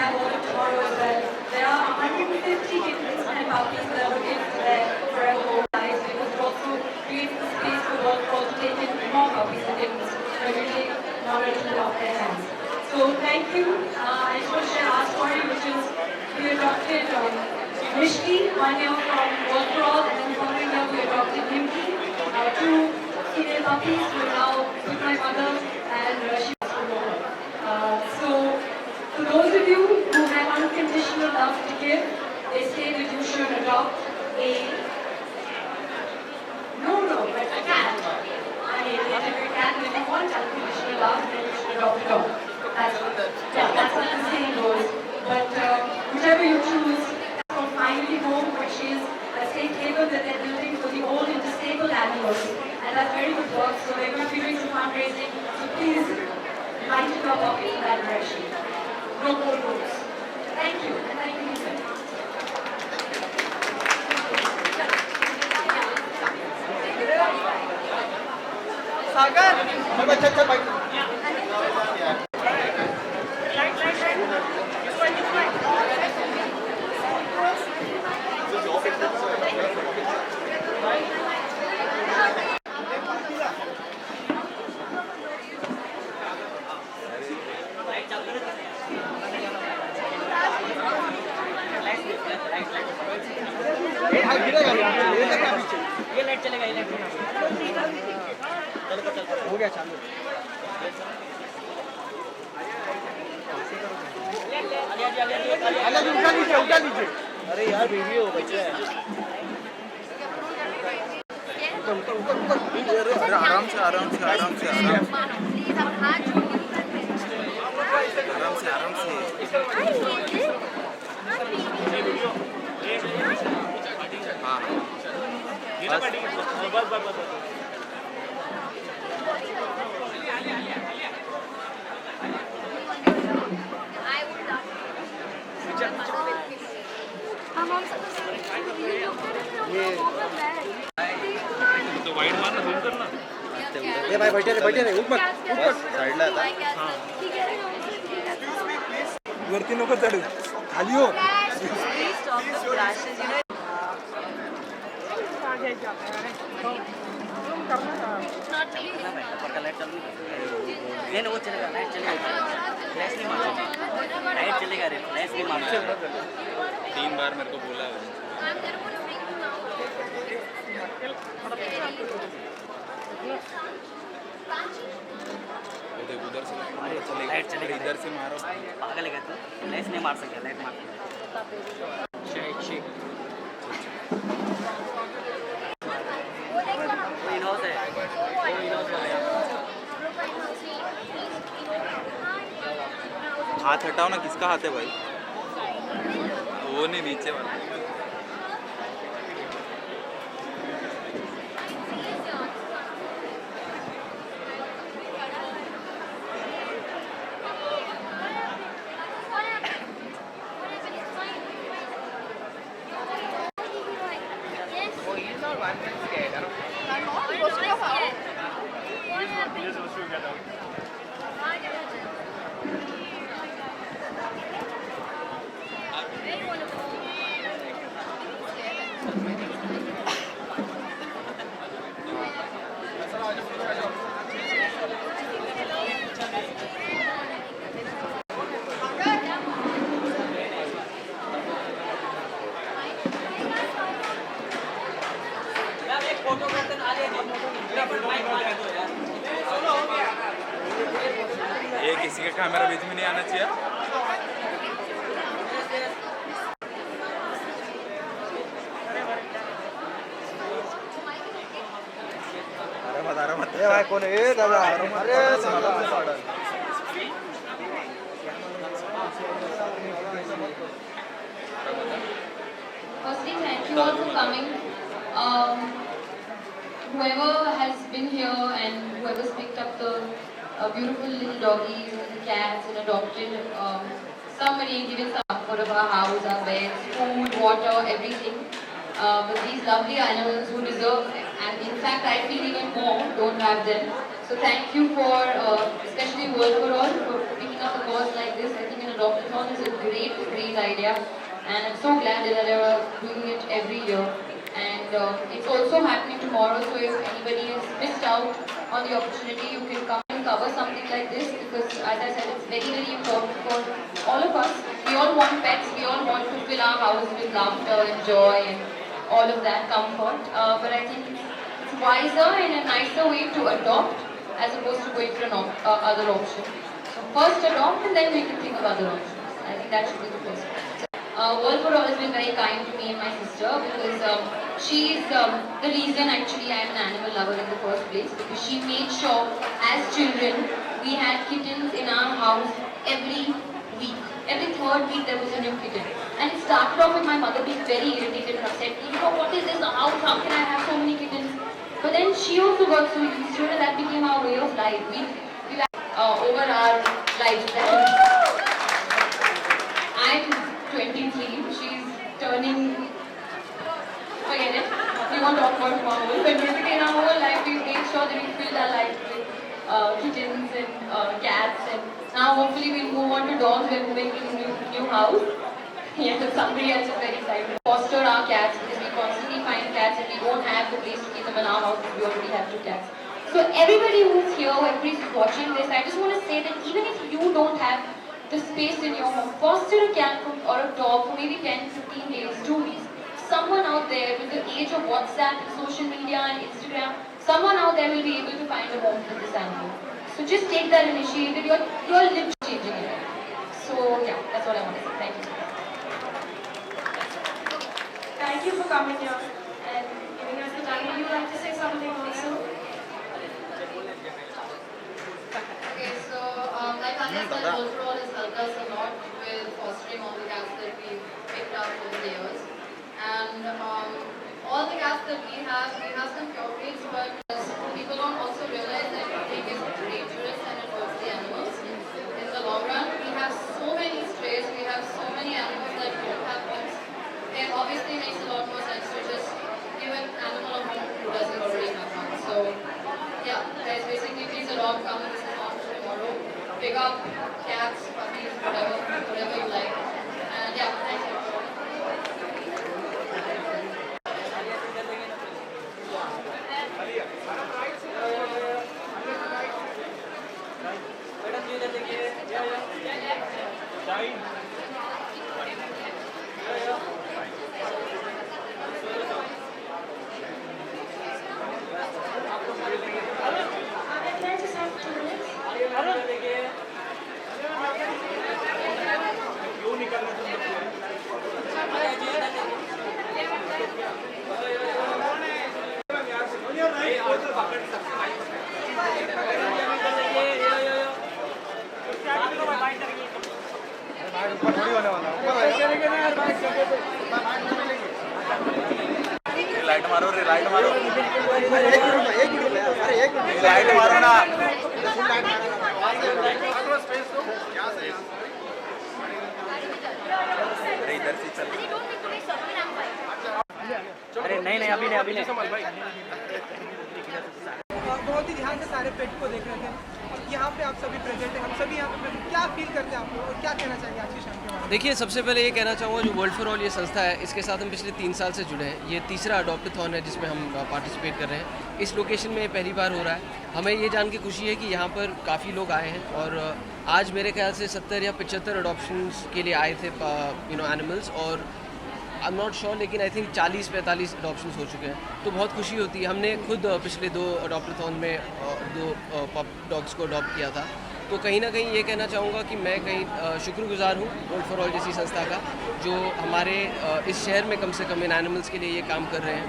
have one tomorrow as well. There are 150 kittens and puppies that are looking for their forever home lives because it also creates the space for work to also take in more puppies and kittens to really knowledge and off their hands. So thank you. I just want to share our story, which is we adopted Mishki 1 year from World for All, and then the following year we adopted Nimki, two female puppies who are now with my mother, and she was from home. So for those of you who have unconditional love to give, they say that you should adopt a but a cat. I mean, if you're a cat and if you want unconditional love, then you should adopt a dog. That's what the saying goes. But whichever you choose, from Finally Home, which is a safe haven that they're building for the old and disabled animals. And that's very good work. So they're going to be doing some fundraising. So please, lighten your pocket in that direction. No more rules. Thank you. And thank you, Ethan. Sagar! ये light चलेगा ये light हो गया चालू उठा लीजिए अरे यार बेबी हो बच्चे आराम से आराम से आराम से आराम से आराम से हाँ तो वाइड मारना जूम करना ये भाई बैठे रे ऊपर साइडला आता वरती नको चढू खाली हो वो चलेगा लाइट चलेगा फ्लैश नहीं मारना लाइट चलेगा रे फ्लैश नहीं मारना 3 बार मेरे को बोला है उधर से लाइट चलेगा इधर से मारो पागल है तू फ्लैश नहीं मार सकता लाइट मार शेक शेक इनोस है इनोस है हाथ हटाओ ना किसका हाथ है भाई वो नहीं नीचे वाला ये किसी का कैमरा बीच में नहीं आना चाहिए ए भाई कोण ए दादा अरे Firstly, thank you all for coming. Whoever has been here and whoever's picked up the beautiful little doggies and the cats and adopted somebody and given some comfort of our house, our beds, food, water, everything. But these lovely animals who deserve, and in fact I feel even more, don't have them. So thank you for, especially World for All, for picking up a cause like this. I think an adopt-a-thon is a great family's idea, and I'm so glad that they are doing it every year. And it's also happening tomorrow, so if anybody has missed out on the opportunity, you can come and cover something like this, because as I said, it's very, very important for all of us. We all want pets, we all want to fill our house with laughter and joy and all of that comfort. But I think it's wiser and a nicer way to adopt as opposed to going for an other option. So first adopt and then we can think of other options. I think that should be the first one. World for All has been very kind to me and my sister, because she's the reason actually I'm an animal lover in the first place, because she made sure as children we had kittens in our house every week. Every third week there was a new kitten. And it started off with my mother being very irritated and upset. You know, what is this house? How can I have so many kittens? But then she also got so used to it, and that became our way of life. We over our lifespan. I'm 23, she's turning, forget it, we won't talk about tomorrow, but basically in our whole life we made sure that we filled our life with kittens and cats, and now hopefully we'll move on to dogs. We're moving to a new house. Yes, somebody else is very excited. Foster our cats, because we constantly find cats and we don't have the place to keep them in our house because we already have 2 cats. So everybody who's here, everybody who's watching this, I just want to say that even if you don't have the space in your home, foster a cat or a dog for maybe 10, 15 days, 2 weeks. Someone out there with the age of WhatsApp and social media and Instagram, someone out there will be able to find a home for this animal. So just take that initiative, you're literally changing it. So yeah, that's all I want to say. Thank you. Thank you for coming here and giving us the time. Would you like to say something also? Okay, so like Anya said, overall has helped us a lot with fostering all the cats that we've picked up over the years. And all the cats that we have some pure breeds, but people don't also realize that everything is dangerous and it hurts the animals. In the long run, we have so many strays, we have so many animals that don't have homes. It obviously makes a lot more sense to just give an animal a home who doesn't already have one. So yeah, guys, basically please adopt, come and visit on tomorrow. Pick up cats, puppies, whatever you like. And yeah, thank you. Can I just have 2 minutes? Light मारो रे, light मारो, एक minute अरे एक minute light मारो ना। अरे इधर से चल। अरे नहीं अभी नहीं बहुत ही ध्यान से सारे पेट को देख रहे थे। यहाँ पे आप सभी प्रेजेंट हैं, हम सभी यहाँ पे क्या फील करते हैं आप लोग और क्या कहना चाहेंगे आज की शाम के बारे में? देखिए, सबसे पहले ये कहना चाहूँगा, जो वर्ल्ड फॉर ऑल ये संस्था है, इसके साथ हम पिछले 3 साल से जुड़े हैं। ये तीसरा अडॉप्टाथॉन है जिसमें हम पार्टिसिपेट कर रहे हैं। इस लोकेशन में पहली बार हो रहा है। हमें ये जान के खुशी है कि यहाँ पर काफ़ी लोग आए हैं और आज मेरे ख्याल से 70 या 75 अडॉप्शंस के लिए आए थे एनिमल्स, और आई एम नॉट श्योर लेकिन आई थिंक 40-45 अडॉप्शंस हो चुके हैं। तो बहुत खुशी होती है। हमने खुद पिछले 2 अडॉप्टाथॉन में 2 पप डॉग्स को अडॉप्ट किया था। तो कहीं ना कहीं ये कहना चाहूँगा कि मैं कहीं शुक्रगुजार हूँ वर्ल्ड फॉर ऑल जैसी संस्था का, जो हमारे इस शहर में कम से कम इन एनिमल्स के लिए ये काम कर रहे हैं।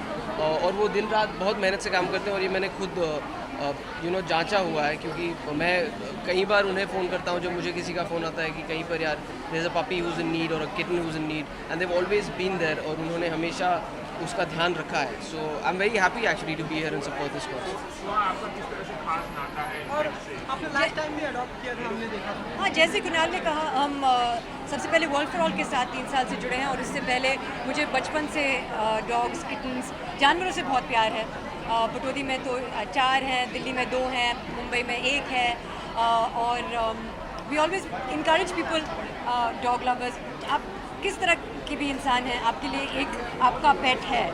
और वो दिन रात बहुत मेहनत से काम करते हैं, और ये मैंने खुद जांचा हुआ है, क्योंकि मैं कई बार उन्हें फ़ोन करता हूँ जब मुझे किसी का फ़ोन आता है कि कहीं पर यार there is a puppy who's in need और a kitten who's in need, and they have always been there, और उन्होंने हमेशा उसका ध्यान रखा है। So I am very happy actually to be here and support this cause. और आपने लास्ट टाइम भी अडॉप्ट किया था, हमने देखा था। हाँ, जैसे कुणाल ने कहा, हम सबसे पहले वर्ल्ड फॉर ऑल के साथ 3 साल से जुड़े हैं, और इससे पहले मुझे बचपन से डॉग्स, किटन्स, जानवरों से बहुत प्यार है। पटौदी में तो 4 हैं, दिल्ली में 2 हैं, मुंबई में 1 है, और we always encourage people dog lovers, आप किस तरह के भी इंसान हैं, आपके लिए एक आपका पेट है.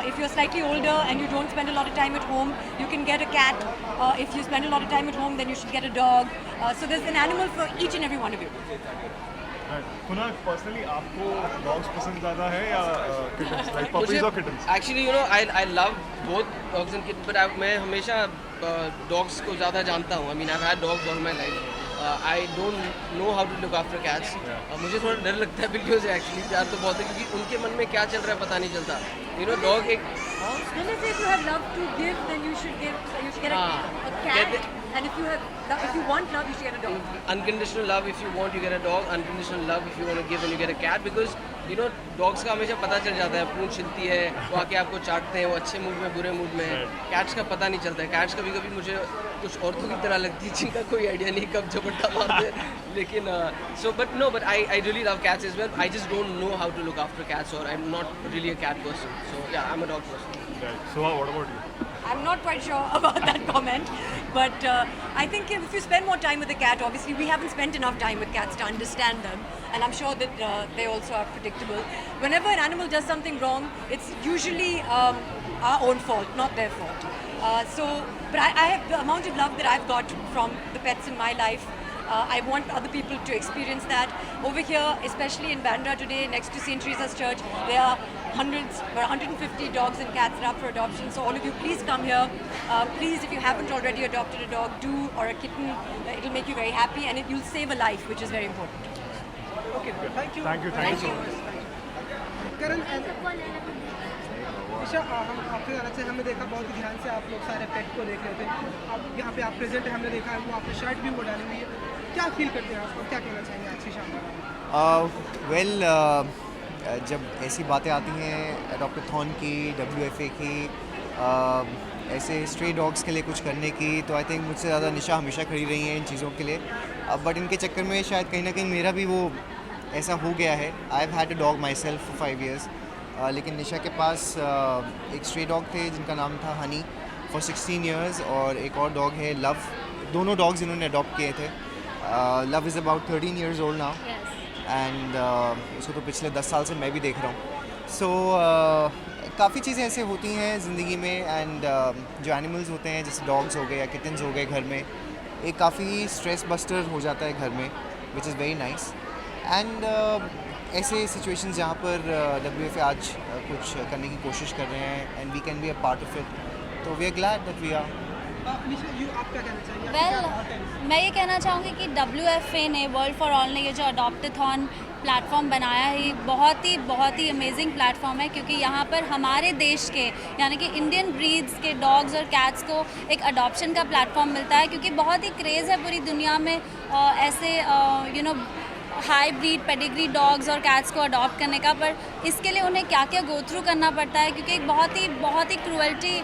If you're slightly older and you don't spend a lot of time at home, you can get a cat. If you spend a lot of time at home, then you should get a dog. So there's an animal for each and every one of you. Kunal, personally आपको dogs पसंद ज़्यादा है या kittens, like puppies और kittens? Actually you know I love both dogs and kitten, but मैं हमेशा dogs को ज़्यादा जानता हूँ. I mean I had dogs all my life. I don't know how to look after cats. मुझे थोड़ा डर लगता है बिल्लियों से. एक्चुअली प्यार तो बहुत है, क्योंकि उनके मन में क्या चल रहा है पता नहीं चलता. यू नो डॉग एक When I say if you have love to give, then you should get a cat. And if you want love, you should get a dog. unconditional love if you want, you get a dog. Unconditional love if you want to give, and you get a cat. Because you know dogs का हमेशा पता चल जाता है, पूंछ हिलती है, वो आके आपको चाटते हैं, वो अच्छे मूड में बुरे मूड में है. कैट्स का पता नहीं चलता है. कैट्स कभी कभी मुझे कुछ औरतों की तरह लगती है जिनका कोई आइडिया नहीं कब झपट्टा मारते हैं. लेकिन but I really love cats as well. I just don't know how to look after cats, or I'm not really a cat person. So yeah, I'm a dog person. Right. So what about you? I'm not quite sure about that comment, but I think if you spend more time with a cat, obviously we haven't spent enough time with cats to understand them, and I'm sure that they also are predictable. Whenever an animal does something wrong, it's usually our own fault, not their fault. But I have the amount of love that I've got from the pets in my life. I want other people to experience that. Over here, especially in Bandra today, next to St. Teresa's Church, there are hundreds, or 150 dogs and cats that are up for adoption. So all of you, please come here. Please, if you haven't already adopted a dog, or a kitten. It'll make you very happy, and you'll save a life, which is very important. Okay, thank you. Thank you so much. करण, निशा, हम आपके अलग से हमने देखा बहुत ध्यान से आप लोग सारे पेट को देख रहे थे. अब यहाँ पे आप प्रेजेंट है, हमने देखा है वो आपने शर्ट भी वो डाली हुई है. क्या फील करते हैं आप, क्या कहना चाहेंगे आज की शाम में? जब ऐसी बातें आती हैं अडॉप्टाथॉन की, WFA की, ऐसे स्ट्रे डॉग्स के लिए कुछ करने की, तो आई थिंक मुझसे ज़्यादा निशा हमेशा खड़ी रही हैं इन चीज़ों के लिए. बट इनके चक्कर में शायद कहीं ना कहीं मेरा भी वो ऐसा हो गया है. I have had a dog my self for 5 years. लेकिन निशा के पास एक स्ट्रे डॉग थे जिनका नाम था हनी फॉर 16 years, और एक और डॉग है लव. दोनों डॉग्स इन्होंने अडॉप्ट किए थे. Love is about 13 years old now, and उसको तो पिछले 10 साल से मैं भी देख रहा हूँ. सो काफ़ी चीज़ें ऐसे होती हैं ज़िंदगी में, एंड जो एनिमल्स होते हैं जैसे डॉग्स हो गए या किटन्स हो गए घर में, एक काफ़ी स्ट्रेस बस्टर हो जाता है घर में, which is very nice. And ऐसे सिचुएशंस जहाँ पर WFA आज कुछ करने की कोशिश कर रहे हैं, and we can be a part of it, तो we are glad that we are. आप क्या कहना चाहिए? वेल, मैं ये कहना चाहूँगी कि WFA ने, वर्ल्ड फॉर ऑल ने, ये जो अडॉप्टाथॉन प्लेटफॉर्म बनाया है, ये बहुत ही अमेजिंग प्लेटफॉर्म है, क्योंकि यहाँ पर हमारे देश के यानी कि इंडियन ब्रीड्स के डॉग्स और कैट्स को एक अडॉप्शन का प्लेटफॉर्म मिलता है, क्योंकि बहुत ही क्रेज़ है पूरी दुनिया में ऐसे हाई ब्रीड पेडिग्री डॉग्स और कैट्स को अडॉप्ट करने का. पर इसके लिए उन्हें क्या क्या गो थ्रू करना पड़ता है, क्योंकि एक बहुत ही क्रूअल्टी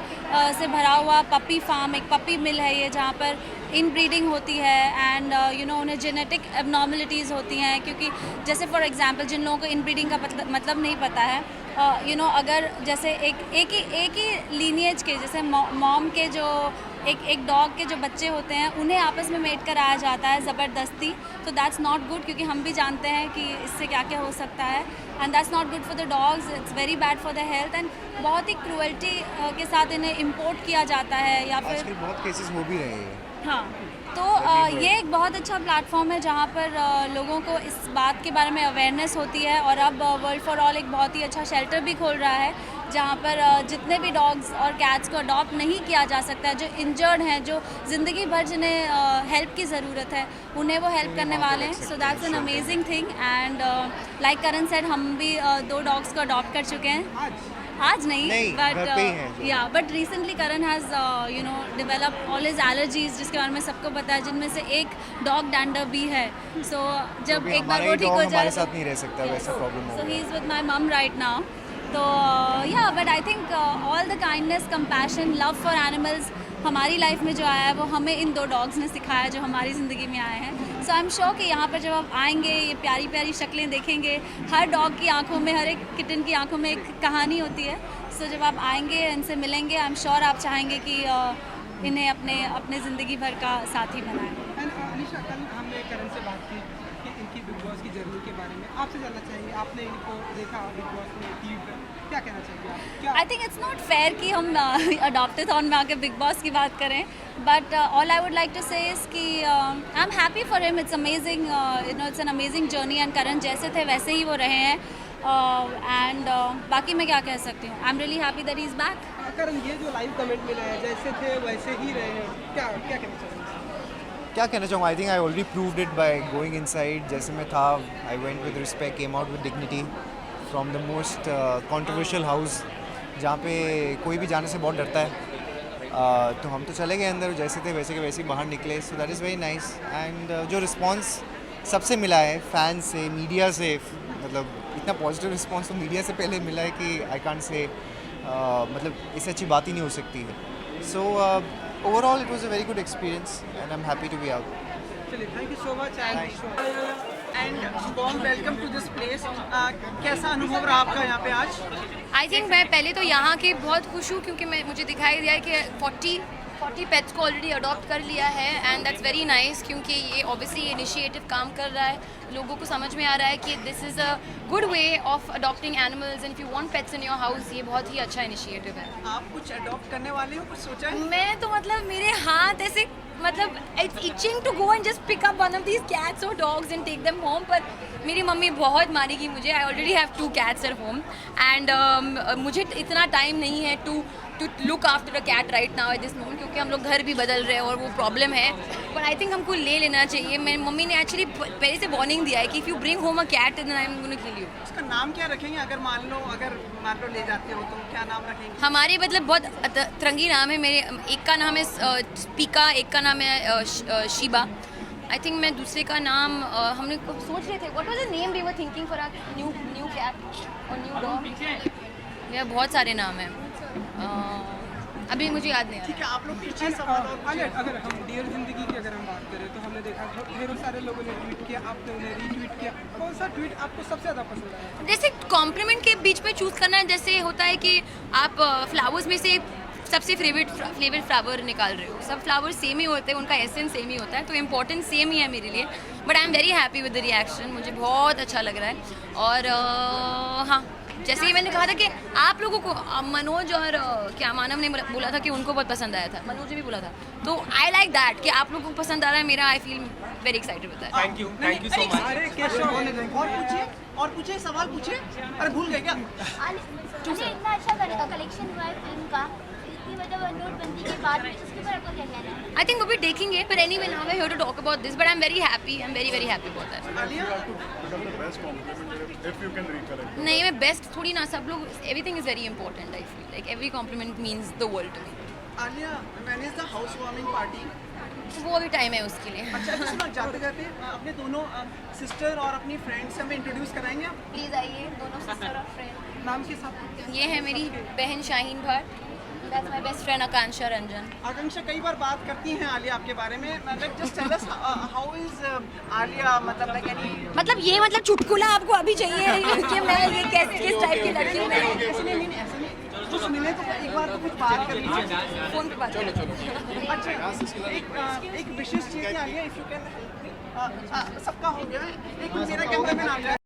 से भरा हुआ पपी फार्म, एक पपी मिल है ये, जहाँ पर इन ब्रीडिंग होती है, एंड उन्हें जेनेटिक एबनॉर्मलिटीज़ होती हैं. क्योंकि जैसे फॉर एग्जांपल जिन लोगों को इन ब्रीडिंग का मतलब नहीं पता है, अगर जैसे एक ही लीनिएज के, जैसे मॉम के जो एक डॉग के जो बच्चे होते हैं, उन्हें आपस में मेट कराया जाता है ज़बरदस्ती, तो दैट्स नॉट गुड, क्योंकि हम भी जानते हैं कि इससे क्या क्या हो सकता है, and that's not good for the dogs. It's very bad for the health, and बहुत ही क्रूअल्टी के साथ इन्हें इम्पोर्ट किया जाता है, या फिर आजकल बहुत केसेस हो भी रहे हैं. हाँ, तो ये एक बहुत अच्छा प्लेटफॉर्म है जहाँ पर लोगों को इस बात के बारे में अवेयरनेस होती है. और अब वर्ल्ड फॉर ऑल एक बहुत ही अच्छा शेल्टर भी खोल रहा है, जहाँ पर जितने भी डॉग्स और कैट्स को अडॉप्ट नहीं किया जा सकता है, जो इंजर्ड हैं, जो ज़िंदगी भर जिन्हें हेल्प की ज़रूरत है, उन्हें वो हेल्प करने वाले हैं. So that's an amazing thing. And like Karan said, हम भी 2 डॉग्स को अडॉप्ट कर चुके हैं. आज नहीं, but recently Karan has develop all his allergies, जिसके बारे में सबको पता है, जिनमें से एक डॉग डैंडर भी है. सो जब एक बार वो ठीक हो जाए, साथ नहीं रह सकता, वैसा प्रॉब्लम हो. सो ही इज़ विद माई मम राइट नाउ. तो but I think all the kindness, compassion, love for animals हमारी लाइफ में जो आया है, वो हमें इन 2 डॉग्स ने सिखाया, जो हमारी ज़िंदगी में आए हैं. सो आई एम श्योर कि यहाँ पर जब आप आएंगे, ये प्यारी प्यारी शक्लें देखेंगे, हर डॉग की आंखों में, हर एक किटन की आंखों में एक कहानी होती है. सो जब आप आएंगे, इनसे मिलेंगे, आई एम श्योर आप चाहेंगे कि इन्हें अपने ज़िंदगी भर का साथी बनाएं. अनिशा, कल हमने करण से बात की कि इनकी बिग बॉस की जर्नी आपसे जानना चाहेंगे, आपने इनको देखा बिग बॉस में टीवी पर, क्या कहना चाहेंगे आप? क्या I think it's not fair कि हम अडॉप्टेथॉन में आके बिग बॉस की बात करें, but all I would like to say is कि I am happy for him. It's amazing, you know, it's an amazing journey and Karan जैसे थे वैसे ही वो रहे हैं. एंड बाकी मैं क्या कह सकती हूँ, I am really happy that he is back. Karan, ये जो लाइव कमेंट मिले हैं जैसे थे वैसे ही रहे हैं, क्या क्या कहना चाहेंगे? क्या कहना चाहूँगा, I think I already proved it by going inside. जैसे मैं था, I went with respect, came out with dignity from the most controversial house जहाँ पे कोई भी जाने से बहुत डरता है. तो हम तो चले गए अंदर, जैसे थे वैसे के वैसे ही बाहर निकले. So that is very nice. And जो रिस्पॉन्स सबसे मिला है, फैंस से, मीडिया से, मतलब इतना पॉजिटिव रिस्पॉन्स तो मीडिया से पहले मिला है कि आई कांट से, मतलब इससे अच्छी बात ही नहीं हो सकती है. So overall it was a very good experience and I am happy to be out. चलिए, thank you so much and warm welcome to this place. कैसा अनुभव रहा आपका यहाँ पे आज? आई थिंक मैं पहले तो यहाँ की बहुत खुश हूँ क्योंकि मुझे दिखाई दिया है कि 40 पेट्स को ऑलरेडी अडॉप्ट कर लिया है एंड दैट्स वेरी नाइस, क्योंकि ये ऑब्वियसली इनिशिएटिव काम कर रहा है. लोगों को समझ में आ रहा है कि this is a good way of adopting animals and if you want pets in your house, ये बहुत ही अच्छा इनिशिएटिव है. आप कुछ अडॉप्ट करने वाले हो, कुछ सोचा है? मैं तो मतलब मेरे हाथ ऐसे, मतलब it's itching to go and just pick up one of these cats और dogs and take them home, पर मेरी मम्मी बहुत मारेगी मुझे. I already have 2 cats at home and मुझे इतना टाइम नहीं है to look after a cat right now at this moment, क्योंकि हम लोग घर भी बदल रहे हैं और वो प्रॉब्लम है. पर आई थिंक हमको ले लेना चाहिए. मेरी मम्मी ने एक्चुअली पहले से वार्निंग दिया है कि if you bring home a cat then I am gonna kill you. उसका नाम क्या रखेंगे? अगर मान लो ले जाते हो तो क्या नाम रखेंगे? हमारे मतलब बहुत तरंगी नाम है मेरे. एक का नाम है स्पीका, एक का नाम है शीबा. आई थिंक मैं दूसरे का नाम हमने सोच रहे थे, what was the name we were thinking for a new cat और न्यू डॉग. ये बहुत सारे नाम हैं, अभी मुझे याद नहीं आ रहा. ठीक है, आप लोग पीछे सवाल और अगर हम डियर जिंदगी की अगर हम बात करें तो हमने देखा ढेरों सारे लोगों ने ट्वीट किया, आपने उन्हें रीट्वीट किया. कौन सा ट्वीट आपको सबसे ज़्यादा पसंद आया? जैसे कॉम्प्लीमेंट के बीच में चूज़ करना है, जैसे होता है कि आप फ्लावर्स में से सबसे फेवरेट फ्लावर निकाल रहे हो. सब फ्लावर सेम ही होते हैं, उनका एसेंस सेम ही होता है, तो इम्पोर्टेंट सेम ही है मेरे लिए. But I am very happy with the reaction, मुझे बहुत अच्छा लग रहा है. और हाँ, जैसे ही मैंने कहा था कि आप लोगों को मनोज और क्या मानव ने बोला था कि उनको बहुत पसंद आया था, मनोज ने भी बोला था, तो आई लाइक दैट कि आप लोगों को पसंद आ रहा है मेरा. I feel very excited with that. Thank you so much. अरे कैसे और पूछिए सवाल पूछिए. अरे भूल गए क्या? इतना अच्छा कलेक्शन हुआ है फिल्म का, इतनी मतलब नोटबंदी के बाद में, उसके ऊपर आपको क्या कहना है? आई थिंक वो भी देखेंगे, but anyway now we're here to talk about this, but I'm very happy. I'm very very happy about that. नहीं, मैं बेस्ट थोड़ी ना, सब लोग, everything is very important. I feel like every compliment means the world to me. Alia, manage the house warming party. वो अभी time है उसके लिए. अच्छा, सुनो, जाते जाते अपने दोनों सिस्टर और अपनी फ्रेंड से हमें इंट्रोड्यूस कराएंगे आप? प्लीज आइए, दोनों सिस्टर और फ्रेंड. नाम के साथ? ये है मेरी बहन Shaheen Bhatt. That's my best friend Akanksha Ranjan. आकांक्षा कई बार बात करती हैं आलिया आपके बारे में. मतलब just tell us how is Alia, मतलब like any, मतलब ये मतलब चुटकुला आपको अभी चाहिए कि मैं ये किस टाइप की लड़की हूँ. ऐसे नहीं. कुछ मिले तो एक बार तो कुछ बात कर लीजिए फोन पे बात. चलो. अच्छा, एक विशेष चीज़ है आलिया, इफ यू कैन, सबका हो गया. एक मेरा कैमरा मैन आ जाए.